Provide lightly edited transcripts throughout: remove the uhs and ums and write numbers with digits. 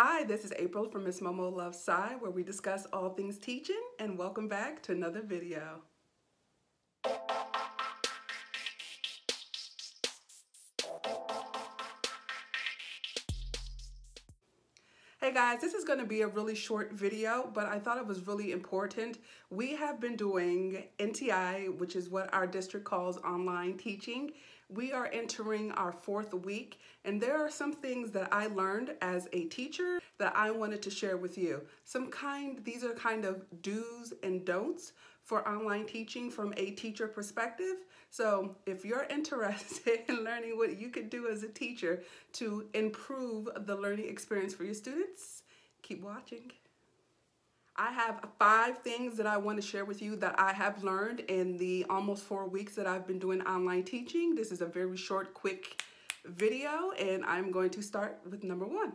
Hi, this is April from MsMoMoLuvsSci, where we discuss all things teaching, and welcome back to another video. Hey guys, this is going to be a really short video, but I thought it was really important. We have been doing NTI, which is what our district calls online teaching. We are entering our 4th week, and there are some things that I learned as a teacher that I wanted to share with you. These are kind of do's and don'ts for online teaching from a teacher perspective. So if you're interested in learning what you could do as a teacher to improve the learning experience for your students, keep watching. I have 5 things that I want to share with you that I have learned in the almost 4 weeks that I've been doing online teaching. This is a very short, quick video, and I'm going to start with number 1.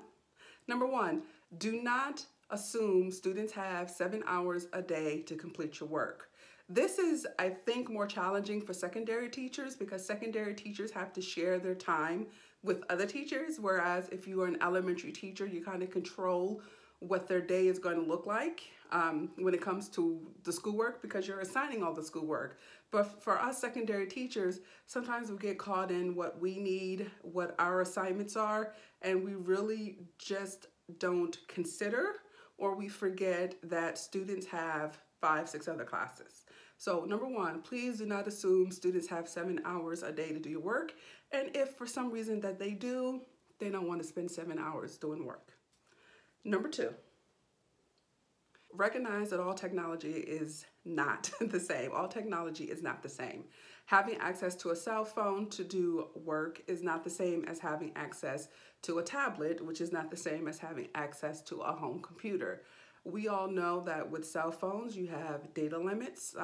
Number 1, do not assume students have 7 hours a day to complete your work. This is, I think, more challenging for secondary teachers because secondary teachers have to share their time with other teachers, whereas if you are an elementary teacher, you kind of control what their day is going to look like when it comes to the schoolwork because you're assigning all the schoolwork. But for us secondary teachers, sometimes we get caught in what we need, what our assignments are, and we really just don't consider, or we forget that students have 5, 6 other classes. So number 1, please do not assume students have 7 hours a day to do your work. And if for some reason that they do, they don't want to spend 7 hours doing work. Number 2, recognize that all technology is not the same. All technology is not the same. Having access to a cell phone to do work is not the same as having access to a tablet, which is not the same as having access to a home computer. We all know that with cell phones, you have data limits.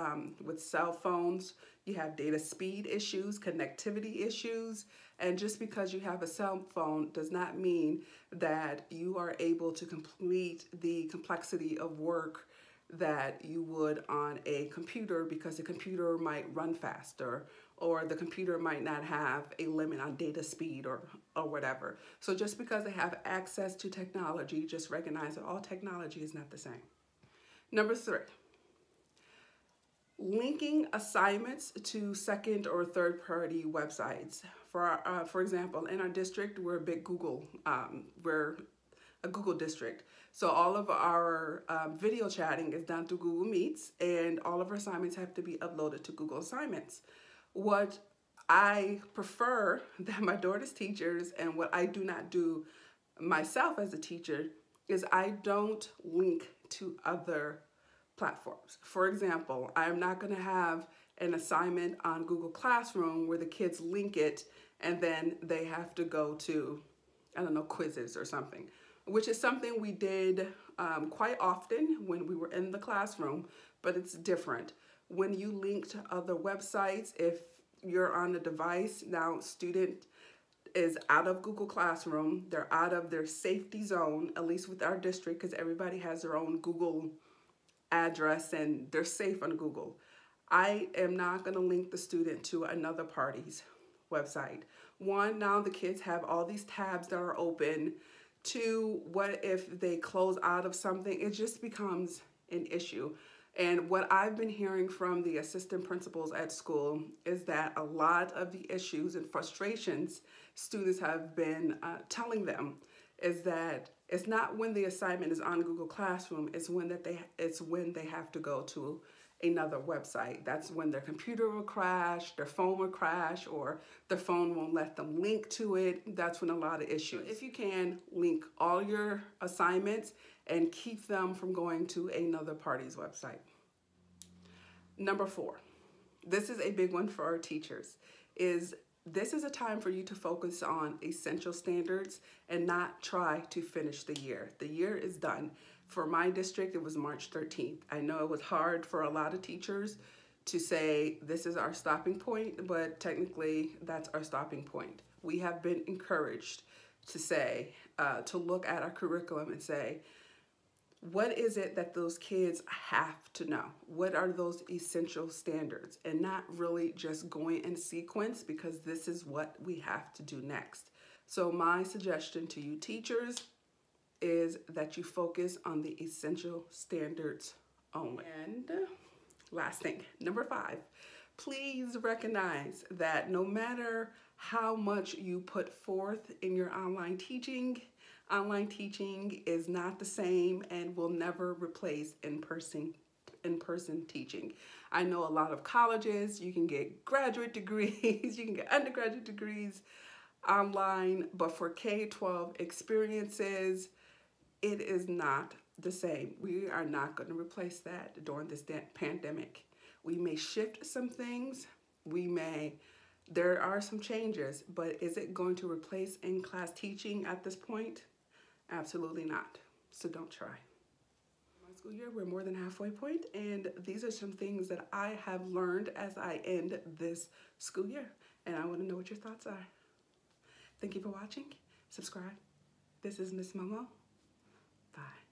With cell phones, you have data speed issues, connectivity issues, and just because you have a cell phone does not mean that you are able to complete the complexity of work that you would on a computer because the computer might run faster or the computer might not have a limit on data speed or whatever. So just because they have access to technology, just recognize that all technology is not the same. Number 3, linking assignments to second or third party websites. For example, in our district, we're a big Google, we're a Google district. So all of our video chatting is done through Google Meets, and all of our assignments have to be uploaded to Google Assignments. What I prefer that my daughter's teachers and what I do not do myself as a teacher is I don't link to other platforms. For example, I'm not going to have an assignment on Google Classroom where the kids link it and then they have to go to, I don't know, quizzes or something, which is something we did quite often when we were in the classroom, but it's different. When you link to other websites, if you're on a device, now student is out of Google Classroom, they're out of their safety zone, at least with our district, because everybody has their own Google address and they're safe on Google. I am not going to link the student to another party's website. 1, now the kids have all these tabs that are open. 2, what if they close out of something? It just becomes an issue. And what I've been hearing from the assistant principals at school is that a lot of the issues and frustrations students have been telling them is that it's not when the assignment is on Google Classroom, it's when they have to go to another website. That's when their computer will crash, their phone will crash, or their phone won't let them link to it. That's when a lot of issues. If you can, link all your assignments and keep them from going to another party's website. Number 4, this is a big one for our teachers, this is a time for you to focus on essential standards and not try to finish the year. The year is done. For my district, it was March 13th. I know it was hard for a lot of teachers to say this is our stopping point, but technically that's our stopping point. We have been encouraged to say, to look at our curriculum and say, what is it that those kids have to know? What are those essential standards? And not really just going in sequence because this is what we have to do next. So my suggestion to you teachers is that you focus on the essential standards only. And last thing, number 5, please recognize that no matter how much you put forth in your online teaching is not the same and will never replace in-person teaching. I know a lot of colleges, you can get graduate degrees, you can get undergraduate degrees online, but for K-12 experiences, it is not the same. We are not going to replace that during this pandemic. We may shift some things, there are some changes, but is it going to replace in-class teaching at this point? Absolutely not. So don't try. My school year, we're more than halfway point, and these are some things that I have learned as I end this school year, and I want to know what your thoughts are. Thank you for watching. Subscribe. This is Miss Momo. Bye.